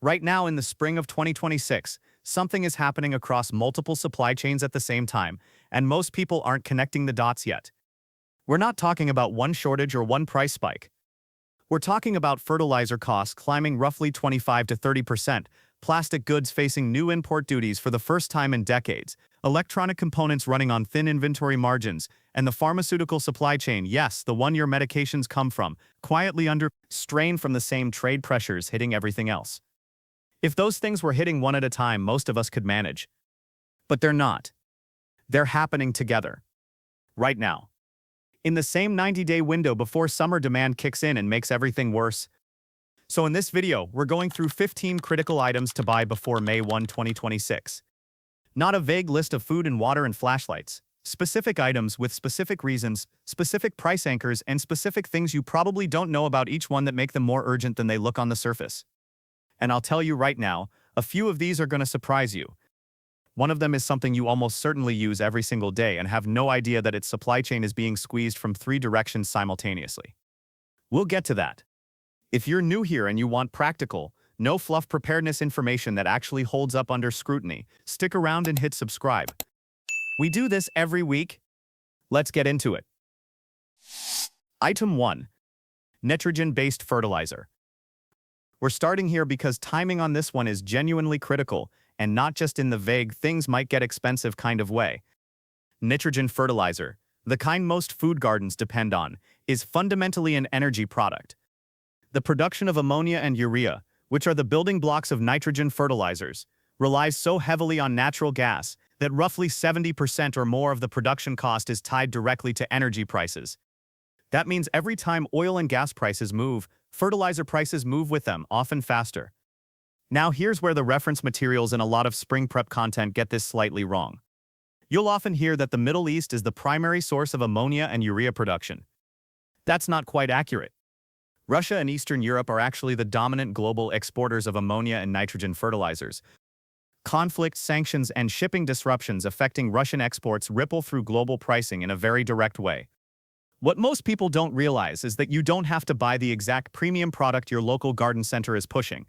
Right now, in the spring of 2026, something is happening across multiple supply chains at the same time, and most people aren't connecting the dots yet. We're not talking about one shortage or one price spike. We're talking about fertilizer costs climbing roughly 25 to 30%, plastic goods facing new import duties for the first time in decades, electronic components running on thin inventory margins, and the pharmaceutical supply chain, yes, the one your medications come from, quietly under strain from the same trade pressures hitting everything else. If those things were hitting one at a time, most of us could manage. But they're not. They're happening together. Right now. In the same 90-day window before summer demand kicks in and makes everything worse. So in this video, we're going through 15 critical items to buy before May 1, 2026. Not a vague list of food and water and flashlights. Specific items with specific reasons, specific price anchors, and specific things you probably don't know about each one that make them more urgent than they look on the surface. And I'll tell you right now, a few of these are going to surprise you. One of them is something you almost certainly use every single day and have no idea that its supply chain is being squeezed from 3 directions simultaneously. We'll get to that. If you're new here and you want practical, no fluff preparedness information that actually holds up under scrutiny, stick around and hit subscribe. We do this every week. Let's get into it. Item 1. Nitrogen-based fertilizer. We're starting here because timing on this one is genuinely critical, and not just in the vague things might get expensive kind of way. Nitrogen fertilizer, the kind most food gardens depend on, is fundamentally an energy product. The production of ammonia and urea, which are the building blocks of nitrogen fertilizers, relies so heavily on natural gas that roughly 70% or more of the production cost is tied directly to energy prices. That means every time oil and gas prices move, fertilizer prices move with them, often faster. Now here's where the reference materials and a lot of spring prep content get this slightly wrong. You'll often hear that the Middle East is the primary source of ammonia and urea production. That's not quite accurate. Russia and Eastern Europe are actually the dominant global exporters of ammonia and nitrogen fertilizers. Conflict, sanctions, and shipping disruptions affecting Russian exports ripple through global pricing in a very direct way. What most people don't realize is that you don't have to buy the exact premium product your local garden center is pushing.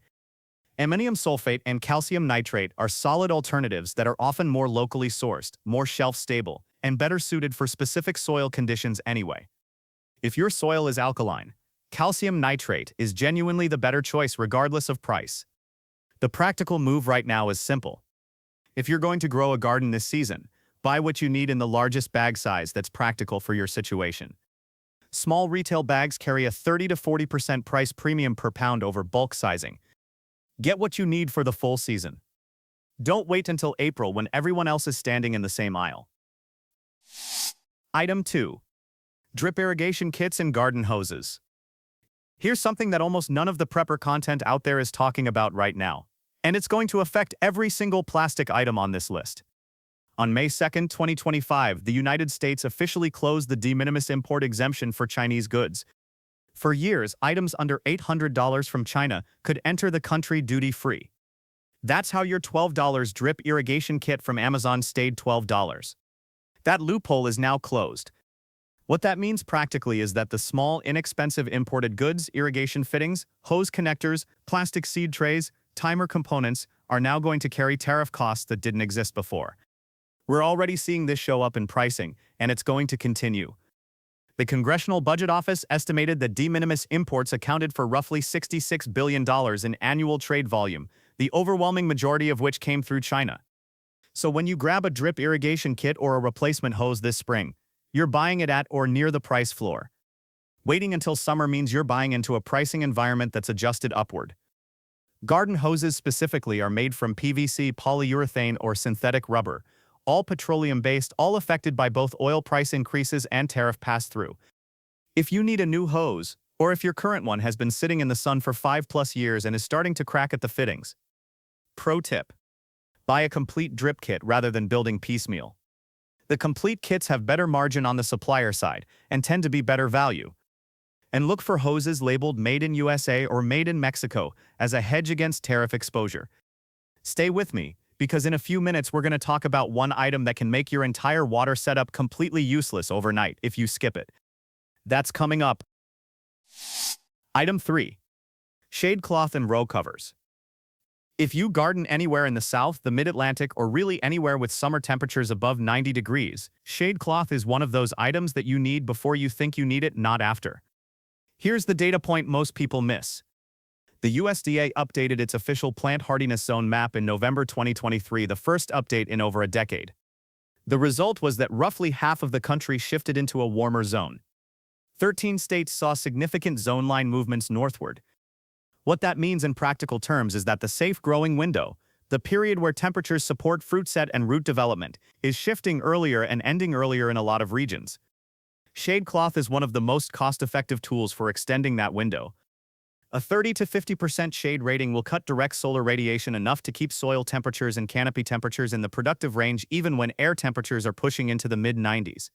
Ammonium sulfate and calcium nitrate are solid alternatives that are often more locally sourced, more shelf-stable, and better suited for specific soil conditions anyway. If your soil is alkaline, calcium nitrate is genuinely the better choice regardless of price. The practical move right now is simple. If you're going to grow a garden this season, buy what you need in the largest bag size that's practical for your situation. Small retail bags carry a 30 to 40% price premium per pound over bulk sizing. Get what you need for the full season. Don't wait until April when everyone else is standing in the same aisle. Item 2. Drip irrigation kits and garden hoses. Here's something that almost none of the prepper content out there is talking about right now, and it's going to affect every single plastic item on this list. On May 2, 2025, the United States officially closed the de minimis import exemption for Chinese goods. For years, items under $800 from China could enter the country duty-free. That's how your $12 drip irrigation kit from Amazon stayed $12. That loophole is now closed. What that means practically is that the small, inexpensive imported goods, irrigation fittings, hose connectors, plastic seed trays, timer components are now going to carry tariff costs that didn't exist before. We're already seeing this show up in pricing, and it's going to continue. The Congressional Budget Office estimated that de minimis imports accounted for roughly $66 billion in annual trade volume, the overwhelming majority of which came through China. So when you grab a drip irrigation kit or a replacement hose this spring, you're buying it at or near the price floor. Waiting until summer means you're buying into a pricing environment that's adjusted upward. Garden hoses specifically are made from PVC, polyurethane, or synthetic rubber, all petroleum-based, all affected by both oil price increases and tariff pass-through. If you need a new hose, or if your current one has been sitting in the sun for 5+ years and is starting to crack at the fittings. Pro tip: buy a complete drip kit rather than building piecemeal. The complete kits have better margin on the supplier side and tend to be better value. And look for hoses labeled Made in USA or Made in Mexico as a hedge against tariff exposure. Stay with me, because in a few minutes we're going to talk about one item that can make your entire water setup completely useless overnight if you skip it. That's coming up. Item 3. Shade cloth and row covers. If you garden anywhere in the South, the Mid-Atlantic, or really anywhere with summer temperatures above 90 degrees, shade cloth is one of those items that you need before you think you need it, not after. Here's the data point most people miss. The USDA updated its official plant hardiness zone map in November 2023, the first update in over a decade. The result was that roughly half of the country shifted into a warmer zone. 13 states saw significant zone line movements northward. What that means in practical terms is that the safe growing window, the period where temperatures support fruit set and root development, is shifting earlier and ending earlier in a lot of regions. Shade cloth is one of the most cost-effective tools for extending that window. A 30 to 50% shade rating will cut direct solar radiation enough to keep soil temperatures and canopy temperatures in the productive range even when air temperatures are pushing into the mid-90s.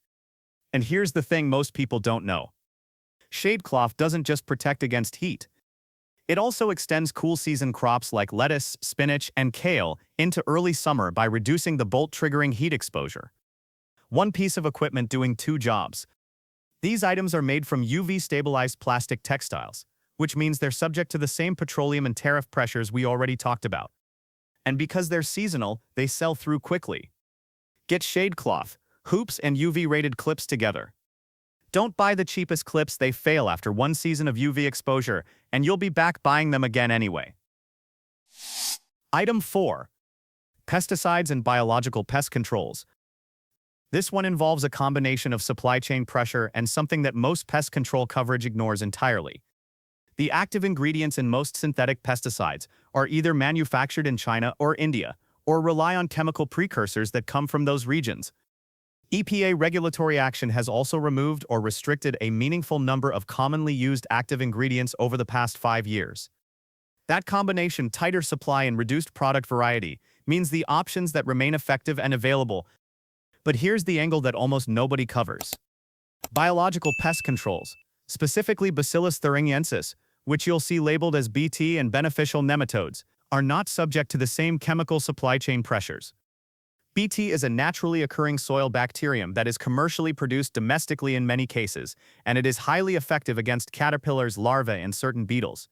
And here's the thing most people don't know. Shade cloth doesn't just protect against heat. It also extends cool season crops like lettuce, spinach, and kale into early summer by reducing the bolt-triggering heat exposure. One piece of equipment doing two jobs. These items are made from UV-stabilized plastic textiles, which means they're subject to the same petroleum and tariff pressures we already talked about. And because they're seasonal, they sell through quickly. Get shade cloth, hoops, and UV-rated clips together. Don't buy the cheapest clips, they fail after one season of UV exposure, and you'll be back buying them again anyway. Item 4. Pesticides and biological pest controls. This one involves a combination of supply chain pressure and something that most pest control coverage ignores entirely. The active ingredients in most synthetic pesticides are either manufactured in China or India, or rely on chemical precursors that come from those regions. EPA regulatory action has also removed or restricted a meaningful number of commonly used active ingredients over the past 5 years. That combination, tighter supply and reduced product variety, means the options that remain effective and available. But here's the angle that almost nobody covers. Biological pest controls, specifically Bacillus thuringiensis, which you'll see labeled as BT, and beneficial nematodes, are not subject to the same chemical supply chain pressures. BT is a naturally occurring soil bacterium that is commercially produced domestically in many cases, and it is highly effective against caterpillars, larvae, and certain beetles.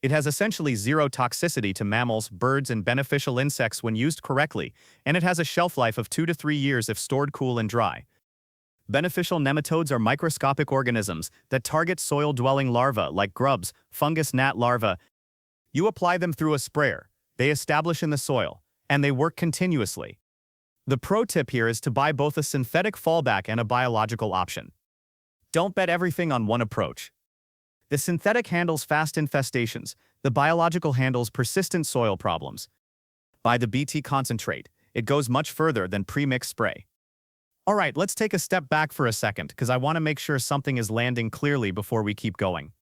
It has essentially zero toxicity to mammals, birds, and beneficial insects when used correctly, and it has a shelf life of 2 to 3 years if stored cool and dry. Beneficial nematodes are microscopic organisms that target soil-dwelling larvae like grubs, fungus, gnat larvae. You apply them through a sprayer, they establish in the soil, and they work continuously. The pro tip here is to buy both a synthetic fallback and a biological option. Don't bet everything on one approach. The synthetic handles fast infestations, the biological handles persistent soil problems. Buy the BT concentrate, it goes much further than pre-mix spray. Alright, let's take a step back for a second because I want to make sure something is landing clearly before we keep going.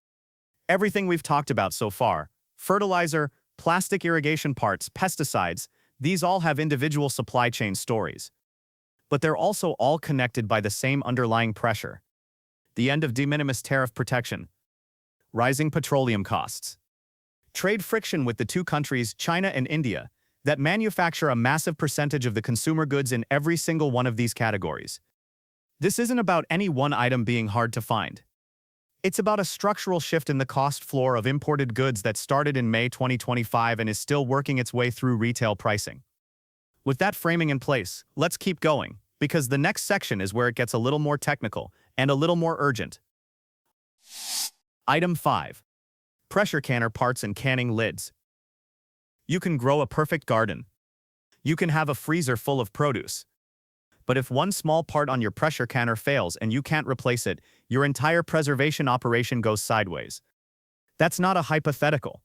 Everything we've talked about so far, fertilizer, plastic irrigation parts, pesticides, these all have individual supply chain stories. But they're also all connected by the same underlying pressure. The end of de minimis tariff protection. Rising petroleum costs. Trade friction with the two countries, China and India, that manufacture a massive percentage of the consumer goods in every single one of these categories. This isn't about any one item being hard to find. It's about a structural shift in the cost floor of imported goods that started in May 2025 and is still working its way through retail pricing. With that framing in place, let's keep going, because the next section is where it gets a little more technical and a little more urgent. Item 5. Pressure canner parts and canning lids. You can grow a perfect garden. You can have a freezer full of produce. But if one small part on your pressure canner fails and you can't replace it, your entire preservation operation goes sideways. That's not a hypothetical.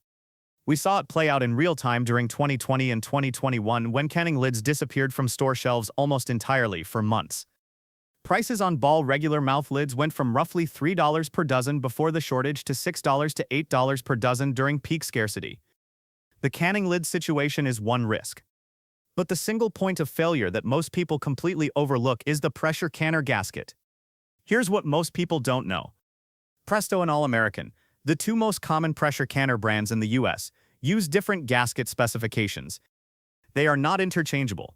We saw it play out in real time during 2020 and 2021 when canning lids disappeared from store shelves almost entirely for months. Prices on Ball regular mouth lids went from roughly $3 per dozen before the shortage to $6 to $8 per dozen during peak scarcity. The canning lid situation is one risk. But the single point of failure that most people completely overlook is the pressure canner gasket. Here's what most people don't know. Presto and All-American, the two most common pressure canner brands in the US, use different gasket specifications. They are not interchangeable.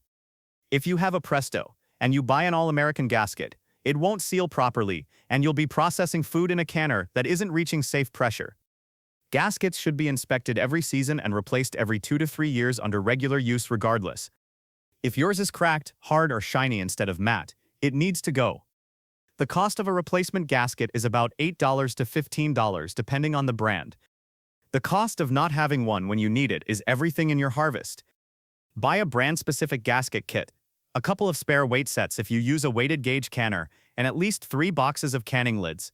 If you have a Presto and you buy an All-American gasket, it won't seal properly, and you'll be processing food in a canner that isn't reaching safe pressure. Gaskets should be inspected every season and replaced every 2 to 3 years under regular use regardless. If yours is cracked, hard, or shiny instead of matte, it needs to go. The cost of a replacement gasket is about $8 to $15 depending on the brand. The cost of not having one when you need it is everything in your harvest. Buy a brand-specific gasket kit, a couple of spare weight sets if you use a weighted gauge canner, and at least 3 boxes of canning lids.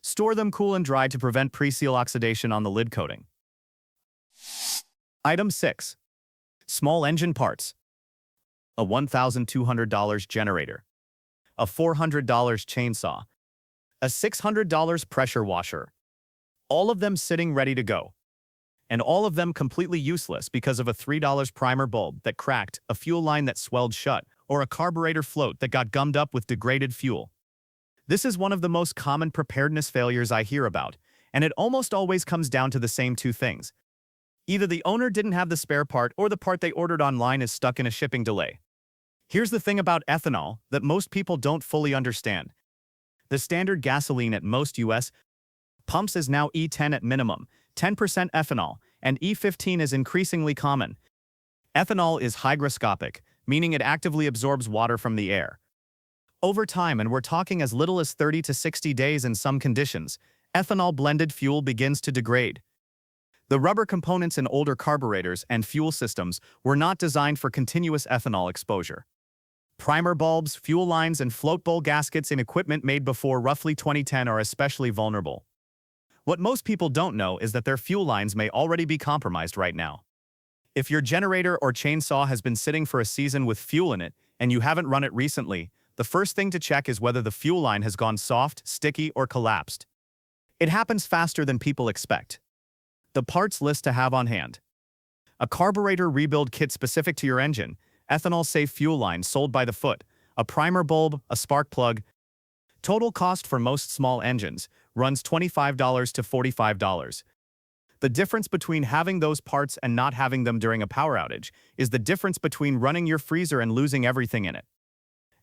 Store them cool and dry to prevent pre-seal oxidation on the lid coating. Item 6. Small engine parts. A $1,200 generator. A $400 chainsaw. A $600 pressure washer. All of them sitting ready to go. And all of them completely useless because of a $3 primer bulb that cracked, a fuel line that swelled shut, or a carburetor float that got gummed up with degraded fuel. This is one of the most common preparedness failures I hear about, and it almost always comes down to the same two things. Either the owner didn't have the spare part or the part they ordered online is stuck in a shipping delay. Here's the thing about ethanol that most people don't fully understand. The standard gasoline at most U.S. pumps is now E10 at minimum, 10% ethanol, and E15 is increasingly common. Ethanol is hygroscopic, meaning it actively absorbs water from the air. Over time, and we're talking as little as 30 to 60 days in some conditions, ethanol-blended fuel begins to degrade. The rubber components in older carburetors and fuel systems were not designed for continuous ethanol exposure. Primer bulbs, fuel lines, and float bowl gaskets in equipment made before roughly 2010 are especially vulnerable. What most people don't know is that their fuel lines may already be compromised right now. If your generator or chainsaw has been sitting for a season with fuel in it and you haven't run it recently, the first thing to check is whether the fuel line has gone soft, sticky, or collapsed. It happens faster than people expect. The parts list to have on hand. A carburetor rebuild kit specific to your engine, ethanol-safe fuel line sold by the foot, a primer bulb, a spark plug. Total cost for most small engines runs $25 to $45. The difference between having those parts and not having them during a power outage is the difference between running your freezer and losing everything in it.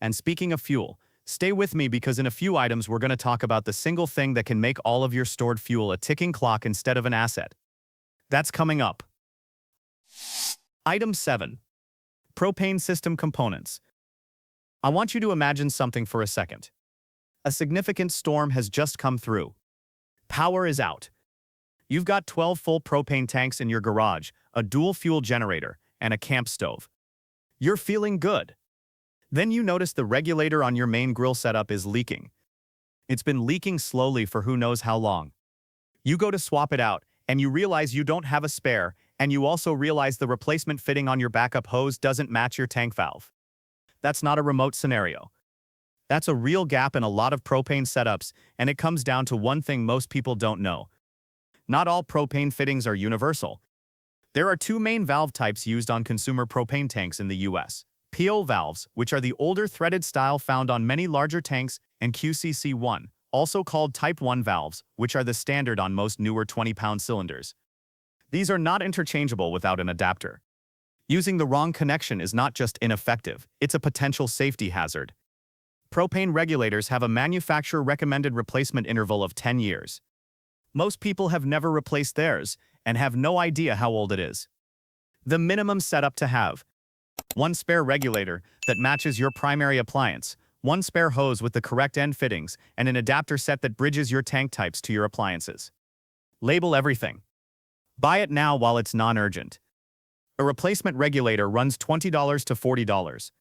And speaking of fuel, stay with me because in a few items we're going to talk about the single thing that can make all of your stored fuel a ticking clock instead of an asset. That's coming up. Item 7. Propane system components. I want you to imagine something for a second. A significant storm has just come through. Power is out. You've got 12 full propane tanks in your garage, a dual fuel generator, and a camp stove. You're feeling good. Then you notice the regulator on your main grill setup is leaking. It's been leaking slowly for who knows how long. You go to swap it out, and you realize you don't have a spare, and you also realize the replacement fitting on your backup hose doesn't match your tank valve. That's not a remote scenario. That's a real gap in a lot of propane setups, and it comes down to one thing most people don't know. Not all propane fittings are universal. There are two main valve types used on consumer propane tanks in the US. PO valves, which are the older threaded style found on many larger tanks, and QCC1, also called Type 1 valves, which are the standard on most newer 20-pound cylinders. These are not interchangeable without an adapter. Using the wrong connection is not just ineffective, it's a potential safety hazard. Propane regulators have a manufacturer-recommended replacement interval of 10 years. Most people have never replaced theirs and have no idea how old it is. The minimum setup to have: one spare regulator that matches your primary appliance, one spare hose with the correct end fittings, and an adapter set that bridges your tank types to your appliances. Label everything. Buy it now while it's non-urgent. A replacement regulator runs $20 to $40.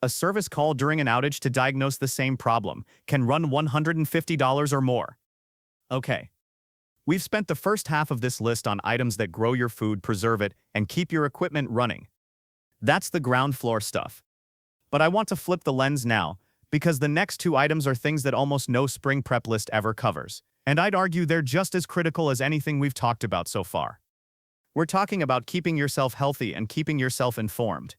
A service call during an outage to diagnose the same problem can run $150 or more. Okay. We've spent the first half of this list on items that grow your food, preserve it, and keep your equipment running. That's the ground floor stuff. But I want to flip the lens now, because the next two items are things that almost no spring prep list ever covers, and I'd argue they're just as critical as anything we've talked about so far. We're talking about keeping yourself healthy and keeping yourself informed.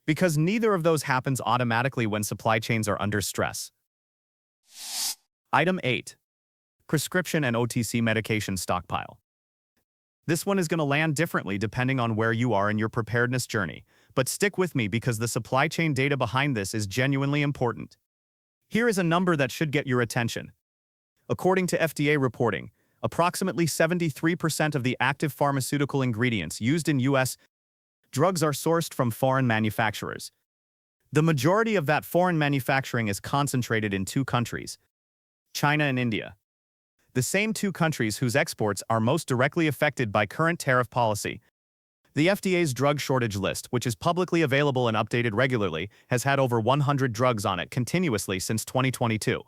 Because neither of those happens automatically when supply chains are under stress. Item 8. Prescription and OTC medication stockpile. This one is going to land differently depending on where you are in your preparedness journey, but stick with me because the supply chain data behind this is genuinely important. Here is a number that should get your attention. According to FDA reporting, Approximately 73% of the active pharmaceutical ingredients used in U.S. drugs are sourced from foreign manufacturers. The majority of that foreign manufacturing is concentrated in two countries, China and India. The same two countries whose exports are most directly affected by current tariff policy. The FDA's drug shortage list, which is publicly available and updated regularly, has had over 100 drugs on it continuously since 2022.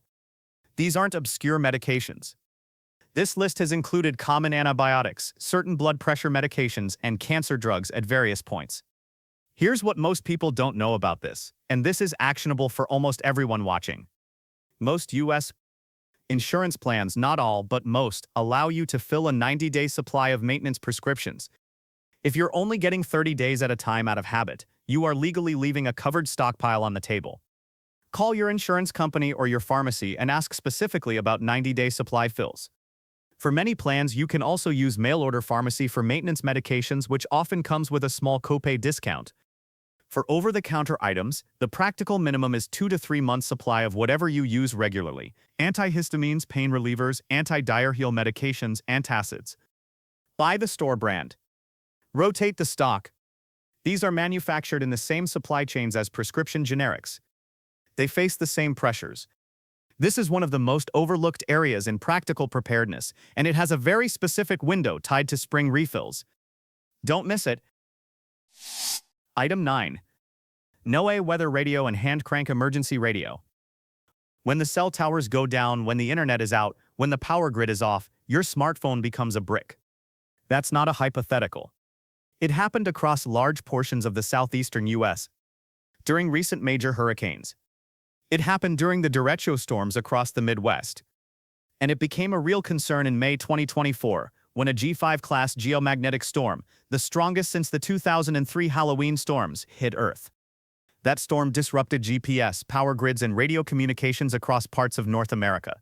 These aren't obscure medications. This list has included common antibiotics, certain blood pressure medications, and cancer drugs at various points. Here's what most people don't know about this, and this is actionable for almost everyone watching. Most U.S. insurance plans, not all, but most, allow you to fill a 90-day supply of maintenance prescriptions. If you're only getting 30 days at a time out of habit, you are legally leaving a covered stockpile on the table. Call your insurance company or your pharmacy and ask specifically about 90-day supply fills. For many plans, you can also use mail-order pharmacy for maintenance medications, which often comes with a small copay discount. For over-the-counter items, the practical minimum is 2 to 3 months' supply of whatever you use regularly: antihistamines, pain relievers, anti-diarrheal medications, antacids. Buy the store brand. Rotate the stock. These are manufactured in the same supply chains as prescription generics. They face the same pressures. This is one of the most overlooked areas in practical preparedness, and it has a very specific window tied to spring refills. Don't miss it. Item 9. NOAA weather radio and hand crank emergency radio. When the cell towers go down, when the internet is out, when the power grid is off, your smartphone becomes a brick. That's not a hypothetical. It happened across large portions of the southeastern U.S. during recent major hurricanes. It happened during the derecho storms across the Midwest. And it became a real concern in May 2024, when a G5 class geomagnetic storm, the strongest since the 2003 Halloween storms, hit Earth. That storm disrupted GPS, power grids, and radio communications across parts of North America.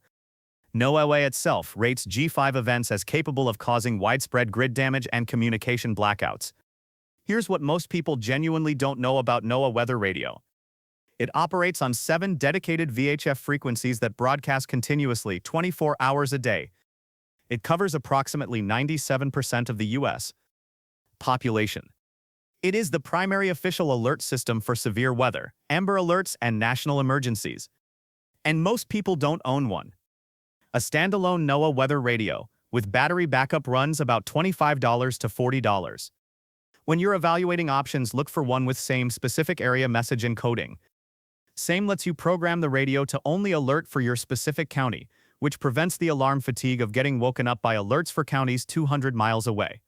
NOAA itself rates G5 events as capable of causing widespread grid damage and communication blackouts. Here's what most people genuinely don't know about NOAA weather radio. It operates on 7 dedicated VHF frequencies that broadcast continuously 24 hours a day. It covers approximately 97% of the U.S. population. It is the primary official alert system for severe weather, Amber Alerts, and national emergencies. And most people don't own one. A standalone NOAA weather radio, with battery backup, runs about $25 to $40. When you're evaluating options, look for one with same specific area message encoding. Same lets you program the radio to only alert for your specific county, which prevents the alarm fatigue of getting woken up by alerts for counties 200 miles away.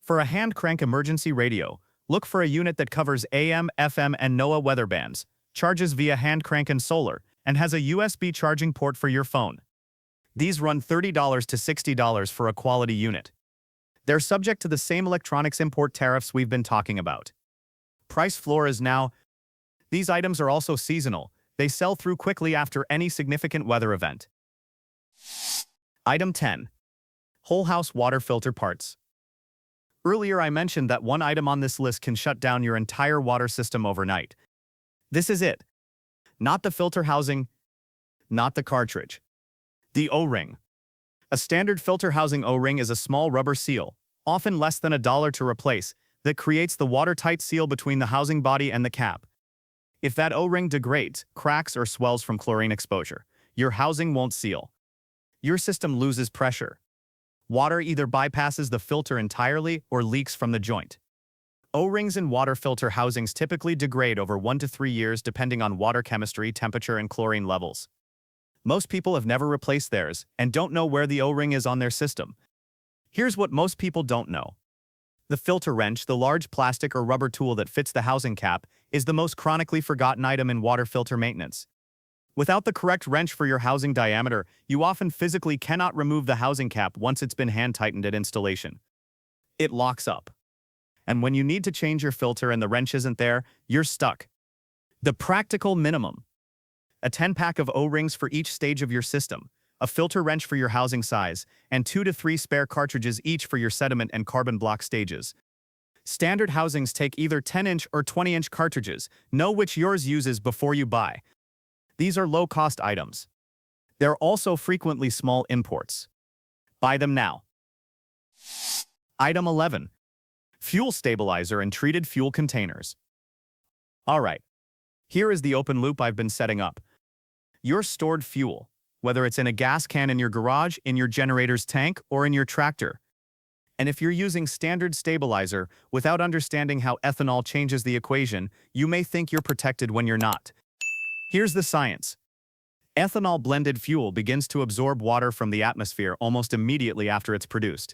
For a hand crank emergency radio, look for a unit that covers AM, FM, and NOAA weather bands, charges via hand crank and solar, and has a USB charging port for your phone. These run $30 to $60 for a quality unit. They're subject to the same electronics import tariffs we've been talking about. Price floor is now. These items are also seasonal. They sell through quickly after any significant weather event. Item 10. Whole house water filter parts. Earlier I mentioned that one item on this list can shut down your entire water system overnight. This is it. Not the filter housing, not the cartridge. The O-ring. A standard filter housing O-ring is a small rubber seal, often less than $1 to replace, that creates the watertight seal between the housing body and the cap. If that O-ring degrades, cracks, or swells from chlorine exposure, your housing won't seal. Your system loses pressure. Water either bypasses the filter entirely or leaks from the joint. O-rings in water filter housings typically degrade over 1 to 3 years depending on water chemistry, temperature, and chlorine levels. Most people have never replaced theirs and don't know where the O-ring is on their system. Here's what most people don't know. The filter wrench, the large plastic or rubber tool that fits the housing cap, is the most chronically forgotten item in water filter maintenance. Without the correct wrench for your housing diameter, you often physically cannot remove the housing cap once it's been hand-tightened at installation. It locks up. And when you need to change your filter and the wrench isn't there, you're stuck. The practical minimum. A 10-pack of O-rings for each stage of your system, a filter wrench for your housing size, and 2 to 3 spare cartridges each for your sediment and carbon block stages. Standard housings take either 10-inch or 20-inch cartridges. Know which yours uses before you buy. These are low-cost items. They're also frequently small imports. Buy them now. Item 11. Fuel stabilizer and treated fuel containers. Alright, here is the open loop I've been setting up. Your stored fuel, whether it's in a gas can in your garage, in your generator's tank, or in your tractor. And if you're using standard stabilizer without understanding how ethanol changes the equation, you may think you're protected when you're not. Here's the science. Ethanol blended fuel begins to absorb water from the atmosphere almost immediately after it's produced.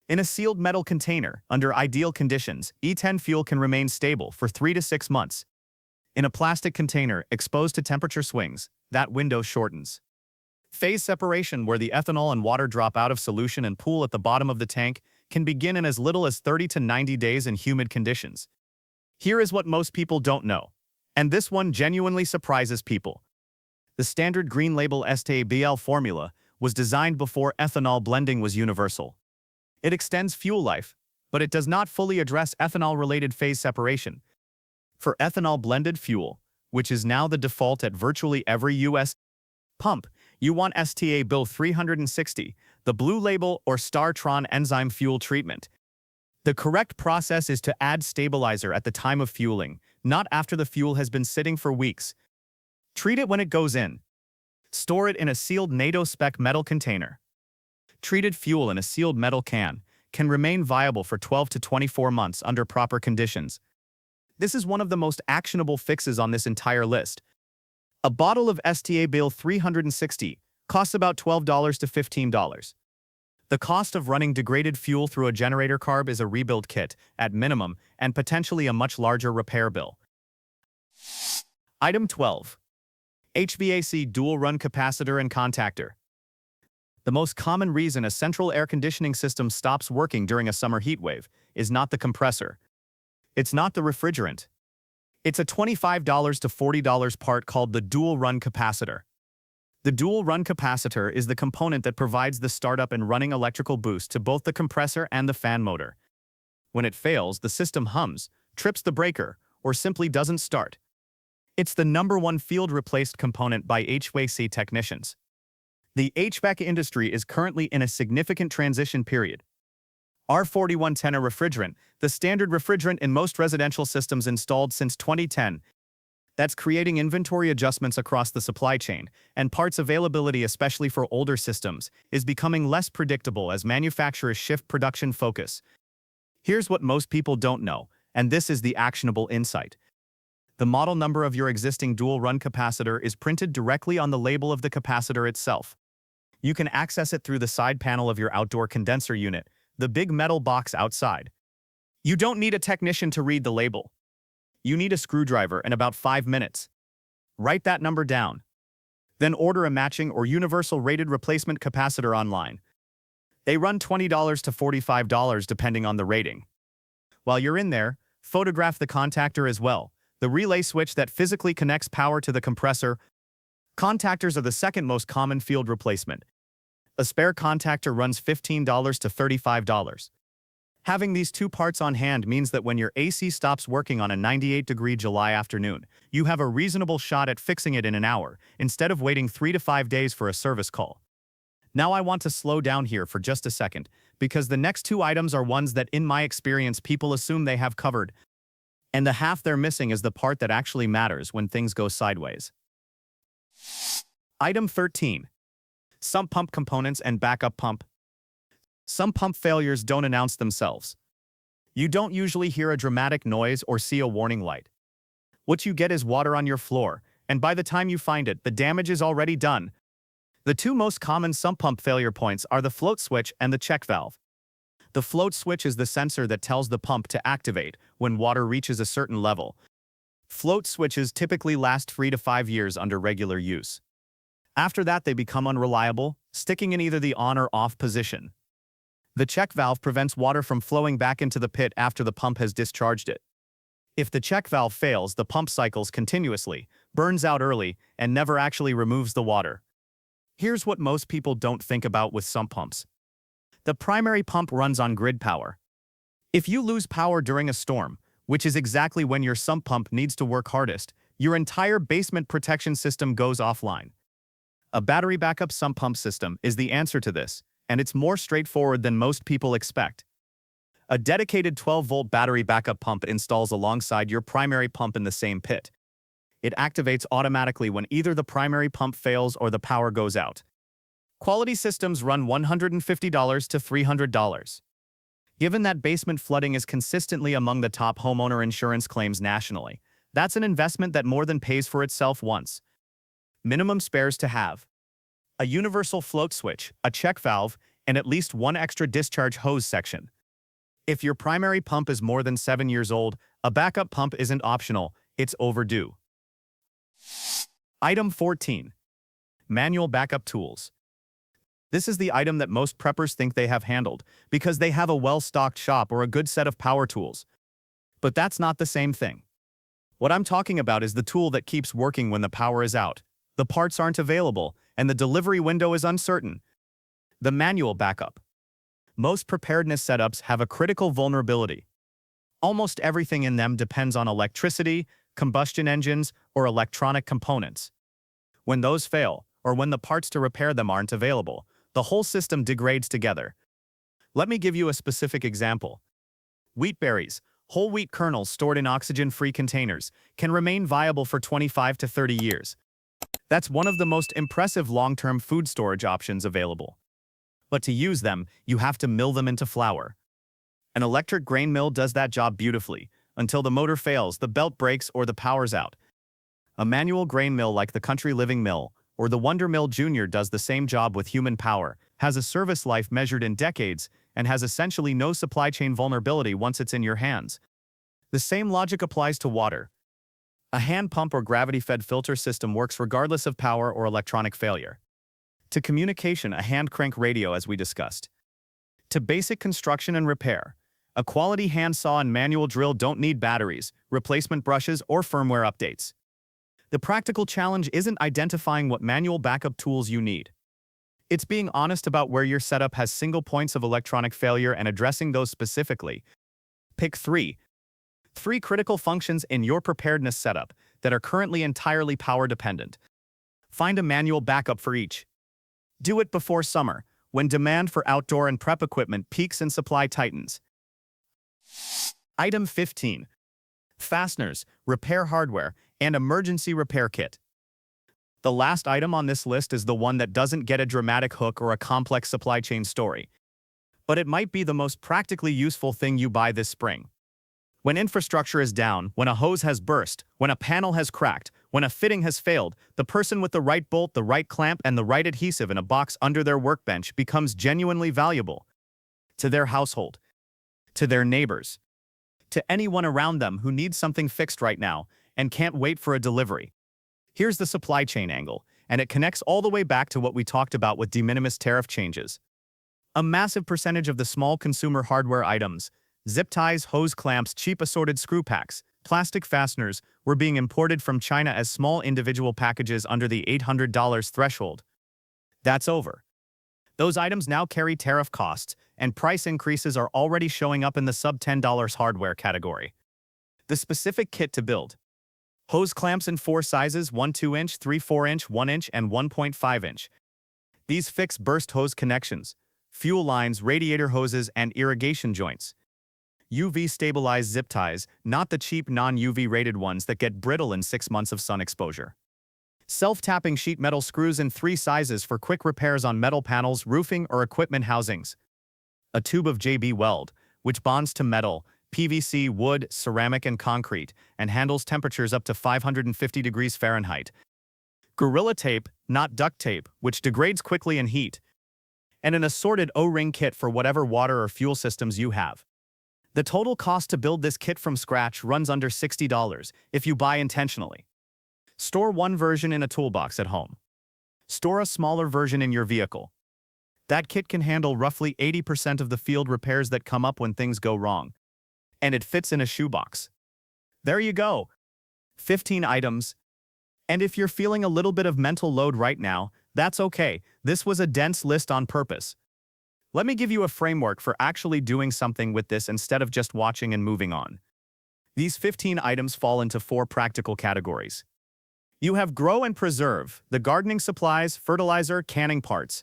In a sealed metal container, under ideal conditions, E10 fuel can remain stable for 3 to 6 months. In a plastic container exposed to temperature swings, that window shortens. Phase separation, where the ethanol and water drop out of solution and pool at the bottom of the tank, can begin in as little as 30 to 90 days in humid conditions. Here is what most people don't know, and this one genuinely surprises people. The standard green label STABL formula was designed before ethanol blending was universal. It extends fuel life, but it does not fully address ethanol-related phase separation. For ethanol-blended fuel, which is now the default at virtually every U.S. pump, you want STABL 360, the blue label or StarTron enzyme fuel treatment. The correct process is to add stabilizer at the time of fueling, not after the fuel has been sitting for weeks. Treat it when it goes in. Store it in a sealed NATO-spec metal container. Treated fuel in a sealed metal can can remain viable for 12 to 24 months under proper conditions. This is one of the most actionable fixes on this entire list. A bottle of STABL 360 costs about $12 to $15. The cost of running degraded fuel through a generator carb is a rebuild kit, at minimum, and potentially a much larger repair bill. Item 12. HVAC dual-run capacitor and contactor. The most common reason a central air conditioning system stops working during a summer heatwave is not the compressor. It's not the refrigerant. It's a $25 to $40 part called the dual-run capacitor. The dual-run capacitor is the component that provides the startup and running electrical boost to both the compressor and the fan motor. When it fails, the system hums, trips the breaker, or simply doesn't start. It's the #1 field-replaced component by HVAC technicians. The HVAC industry is currently in a significant transition period. R4110, a refrigerant, the standard refrigerant in most residential systems installed since 2010, that's creating inventory adjustments across the supply chain, and parts availability, especially for older systems, is becoming less predictable as manufacturers shift production focus. Here's what most people don't know, and this is the actionable insight. The model number of your existing dual-run capacitor is printed directly on the label of the capacitor itself. You can access it through the side panel of your outdoor condenser unit, the big metal box outside. You don't need a technician to read the label. You need a screwdriver and about 5 minutes. Write that number down. Then order a matching or universal rated replacement capacitor online. They run $20 to $45 depending on the rating. While you're in there, photograph the contactor as well, the relay switch that physically connects power to the compressor. Contactors are the second most common field replacement. A spare contactor runs $15 to $35. Having these two parts on hand means that when your AC stops working on a 98-degree July afternoon, you have a reasonable shot at fixing it in an hour, instead of waiting 3 to 5 days for a service call. Now I want to slow down here for just a second, because the next two items are ones that in my experience people assume they have covered, and the half they're missing is the part that actually matters when things go sideways. Item 13. Sump pump components and backup pump. Some pump failures don't announce themselves. You don't usually hear a dramatic noise or see a warning light. What you get is water on your floor, and by the time you find it, the damage is already done. The two most common sump pump failure points are the float switch and the check valve. The float switch is the sensor that tells the pump to activate when water reaches a certain level. Float switches typically last 3 to 5 years under regular use. After that, they become unreliable, sticking in either the on or off position. The check valve prevents water from flowing back into the pit after the pump has discharged it. If the check valve fails, the pump cycles continuously, burns out early, and never actually removes the water. Here's what most people don't think about with sump pumps. The primary pump runs on grid power. If you lose power during a storm, which is exactly when your sump pump needs to work hardest, your entire basement protection system goes offline. A battery backup sump pump system is the answer to this, and it's more straightforward than most people expect. A dedicated 12-volt battery backup pump installs alongside your primary pump in the same pit. It activates automatically when either the primary pump fails or the power goes out. Quality systems run $150 to $300. Given that basement flooding is consistently among the top homeowner insurance claims nationally, that's an investment that more than pays for itself once. Minimum spares to have: a universal float switch, a check valve, and at least one extra discharge hose section. If your primary pump is more than 7 years old, a backup pump isn't optional, it's overdue. Item 14. Manual backup tools. This is the item that most preppers think they have handled because they have a well-stocked shop or a good set of power tools. But that's not the same thing. What I'm talking about is the tool that keeps working when the power is out, the parts aren't available, and the delivery window is uncertain. The manual backup. Most preparedness setups have a critical vulnerability. Almost everything in them depends on electricity, combustion engines, or electronic components. When those fail, or when the parts to repair them aren't available, the whole system degrades together. Let me give you a specific example. Wheat berries, whole wheat kernels stored in oxygen-free containers, can remain viable for 25 to 30 years. That's one of the most impressive long-term food storage options available. But to use them, you have to mill them into flour. An electric grain mill does that job beautifully, until the motor fails, the belt breaks, or the power's out. A manual grain mill like the Country Living Mill or the Wonder Mill Jr. does the same job with human power, has a service life measured in decades, and has essentially no supply chain vulnerability once it's in your hands. The same logic applies to water. A hand pump or gravity-fed filter system works regardless of power or electronic failure. To communication, a hand crank radio, as we discussed. To basic construction and repair, a quality hand saw and manual drill don't need batteries, replacement brushes, or firmware updates. The practical challenge isn't identifying what manual backup tools you need. It's being honest about where your setup has single points of electronic failure and addressing those specifically. Pick three critical functions in your preparedness setup that are currently entirely power dependent. Find a manual backup for each. Do it before summer, when demand for outdoor and prep equipment peaks and supply tightens. Item 15. Fasteners, repair hardware, and emergency repair kit. The last item on this list is the one that doesn't get a dramatic hook or a complex supply chain story. But it might be the most practically useful thing you buy this spring. When infrastructure is down, when a hose has burst, when a panel has cracked, when a fitting has failed, the person with the right bolt, the right clamp, and the right adhesive in a box under their workbench becomes genuinely valuable to their household, to their neighbors, to anyone around them who needs something fixed right now and can't wait for a delivery. Here's the supply chain angle, and it connects all the way back to what we talked about with de minimis tariff changes. A massive percentage of the small consumer hardware items, zip ties, hose clamps, cheap assorted screw packs, plastic fasteners, were being imported from China as small individual packages under the $800 threshold. That's over. Those items now carry tariff costs, and price increases are already showing up in the sub-$10 hardware category. The specific kit to build. Hose clamps in 4 sizes: 1 2-inch, 3 4-inch, 1-inch, and 1.5-inch. These fix burst hose connections, fuel lines, radiator hoses, and irrigation joints. UV-stabilized zip ties, not the cheap non-UV rated ones that get brittle in 6 months of sun exposure. Self-tapping sheet metal screws in 3 sizes for quick repairs on metal panels, roofing, or equipment housings. A tube of JB Weld, which bonds to metal, PVC, wood, ceramic, and concrete, and handles temperatures up to 550 degrees Fahrenheit. Gorilla tape, not duct tape, which degrades quickly in heat. And an assorted O-ring kit for whatever water or fuel systems you have. The total cost to build this kit from scratch runs under $60 if you buy intentionally. Store one version in a toolbox at home. Store a smaller version in your vehicle. That kit can handle roughly 80% of the field repairs that come up when things go wrong. And it fits in a shoebox. There you go. 15 items. And if you're feeling a little bit of mental load right now, that's okay. This was a dense list on purpose. Let me give you a framework for actually doing something with this instead of just watching and moving on. These 15 items fall into 4 practical categories. You have grow and preserve, the gardening supplies, fertilizer, canning parts.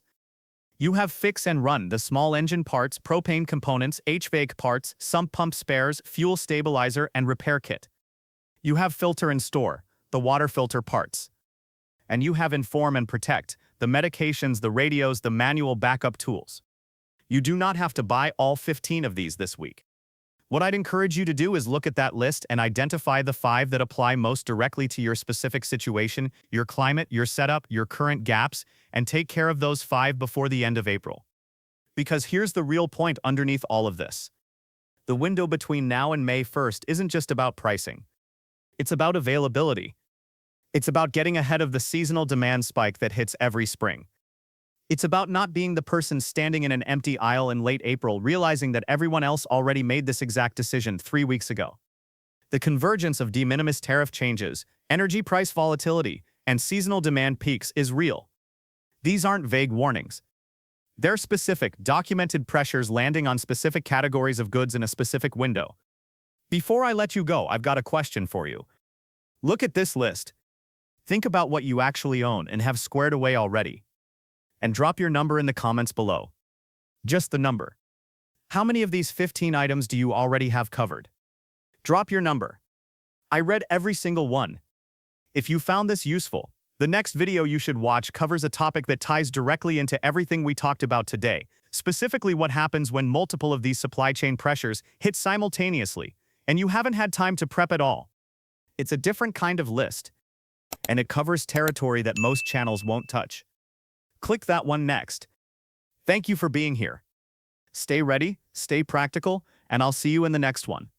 You have fix and run, the small engine parts, propane components, HVAC parts, sump pump spares, fuel stabilizer, and repair kit. You have filter and store, the water filter parts. And you have inform and protect, the medications, the radios, the manual backup tools. You do not have to buy all 15 of these this week. What I'd encourage you to do is look at that list and identify the 5 that apply most directly to your specific situation, your climate, your setup, your current gaps, and take care of those 5 before the end of April. Because here's the real point underneath all of this. The window between now and May 1st isn't just about pricing. It's about availability. It's about getting ahead of the seasonal demand spike that hits every spring. It's about not being the person standing in an empty aisle in late April realizing that everyone else already made this exact decision 3 weeks ago. The convergence of de minimis tariff changes, energy price volatility, and seasonal demand peaks is real. These aren't vague warnings. They're specific, documented pressures landing on specific categories of goods in a specific window. Before I let you go, I've got a question for you. Look at this list. Think about what you actually own and have squared away already. And drop your number in the comments below. Just the number. How many of these 15 items do you already have covered? Drop your number. I read every single one. If you found this useful, the next video you should watch covers a topic that ties directly into everything we talked about today, specifically what happens when multiple of these supply chain pressures hit simultaneously, and you haven't had time to prep at all. It's a different kind of list, and it covers territory that most channels won't touch. Click that one next. Thank you for being here. Stay ready, stay practical, and I'll see you in the next one.